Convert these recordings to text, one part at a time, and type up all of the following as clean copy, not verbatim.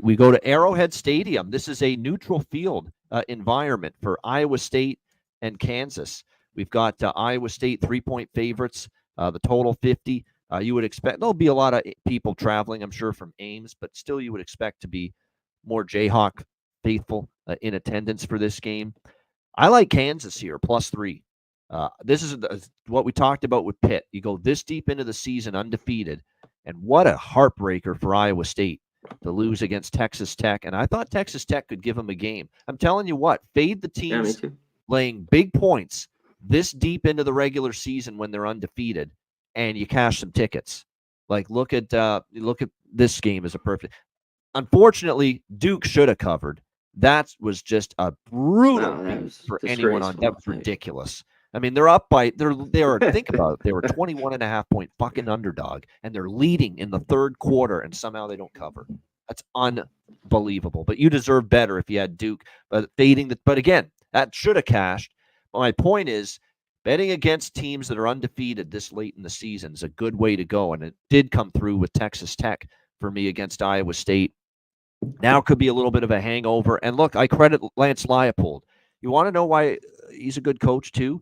we go to Arrowhead Stadium. This is a neutral field environment for Iowa State and Kansas. We've got Iowa State 3-point favorites, the total 50. You would expect there'll be a lot of people traveling, I'm sure, from Ames, but still you would expect to be more Jayhawk faithful in attendance for this game. I like Kansas here, +3. This is what we talked about with Pitt. You go this deep into the season undefeated, and what a heartbreaker for Iowa State to lose against Texas Tech. And I thought Texas Tech could give them a game. I'm telling you what, fade the teams laying big points this deep into the regular season when they're undefeated, and you cash some tickets. Like look at this game as a perfect. Unfortunately, Duke should have covered. That was just a brutal beat for anyone on. That was ridiculous. I mean, they're up by they are think about it. They were 21.5-point fucking underdog, and they're leading in the third quarter, and somehow they don't cover. That's unbelievable. But you deserve better if you had Duke. But again, that should have cashed. But my point is, betting against teams that are undefeated this late in the season is a good way to go, and it did come through with Texas Tech for me against Iowa State. Now could be a little bit of a hangover. And look, I credit Lance Leipold. You want to know why he's a good coach too?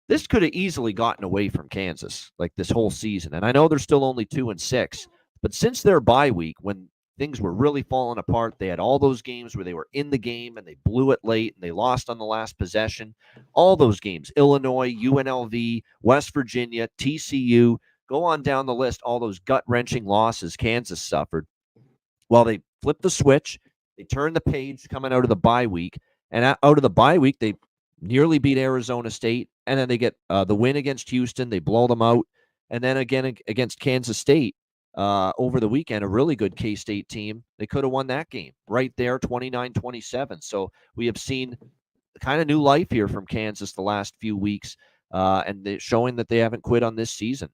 This could have easily gotten away from Kansas like this whole season. And I know they're still only 2-6, but since their bye week, when things were really falling apart, they had all those games where they were in the game and they blew it late and they lost on the last possession. All those games, Illinois, UNLV, West Virginia, TCU, go on down the list, all those gut-wrenching losses Kansas suffered. Well, they flipped the switch. They turned the page coming out of the bye week. And out of the bye week, they nearly beat Arizona State. And then they get the win against Houston. They blow them out. And then again against Kansas State over the weekend, a really good K-State team. They could have won that game right there, 29-27. So we have seen kind of new life here from Kansas the last few weeks. And they're showing that they haven't quit on this season,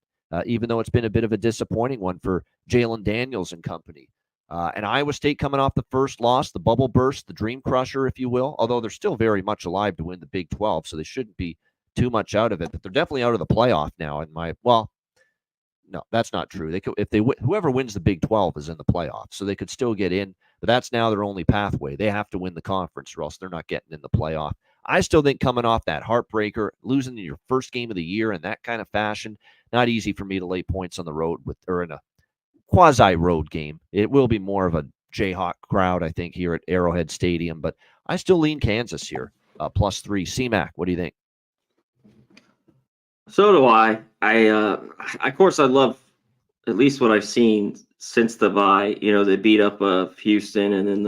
even though it's been a bit of a disappointing one for Jalen Daniels and company. And Iowa State coming off the first loss, the bubble burst, the dream crusher, if you will, although they're still very much alive to win the Big 12, so they shouldn't be too much out of it. But they're definitely out of the playoff now. No, that's not true. They could, whoever wins the Big 12 is in the playoff, so they could still get in. But that's now their only pathway. They have to win the conference, or else they're not getting in the playoff. I still think coming off that heartbreaker, losing in your first game of the year in that kind of fashion, not easy for me to lay points on the road or in a quasi-road game. It will be more of a Jayhawk crowd, I think, here at Arrowhead Stadium. But I still lean Kansas here, +3. C-Mac, what do you think? So do I. Of course, I love at least what I've seen since the bye. You know, they beat up Houston and then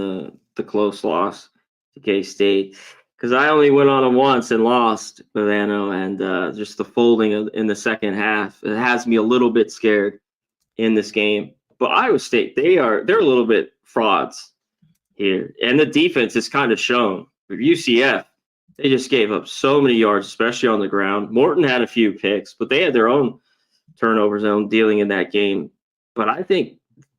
the close loss to K-State. Because I only went on them once and lost, Bavano, and just the folding in the second half, it has me a little bit scared in this game. But Iowa State, they're a little bit frauds here. And the defense is kind of shown. For UCF, they just gave up so many yards, especially on the ground. Morton had a few picks, but they had their own turnovers own dealing in that game. But I think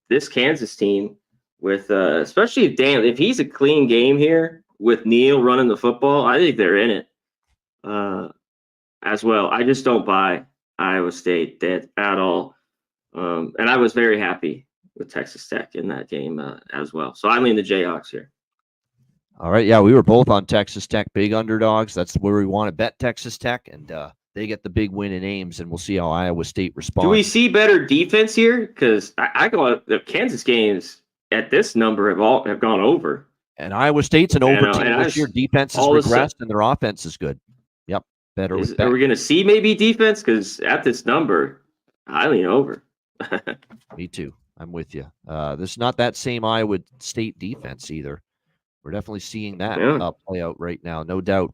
this Kansas team, with especially if he's a clean game here with Neal running the football, I think they're in it as well. I just don't buy Iowa State at all. And I was very happy with Texas Tech in that game as well. So I lean the Jayhawks here. All right. Yeah, we were both on Texas Tech, big underdogs. That's where we want to bet Texas Tech, and they get the big win in Ames, and we'll see how Iowa State responds. Do we see better defense here? Because I go the Kansas games at this number have gone over. And Iowa State's an over team this year. Defense has regressed, and their offense is good. Yep, better. Are we going to see maybe defense? Because at this number, I lean over. Me too. I'm with you. This is not that same Iowa State defense either. We're definitely seeing that play out right now, no doubt.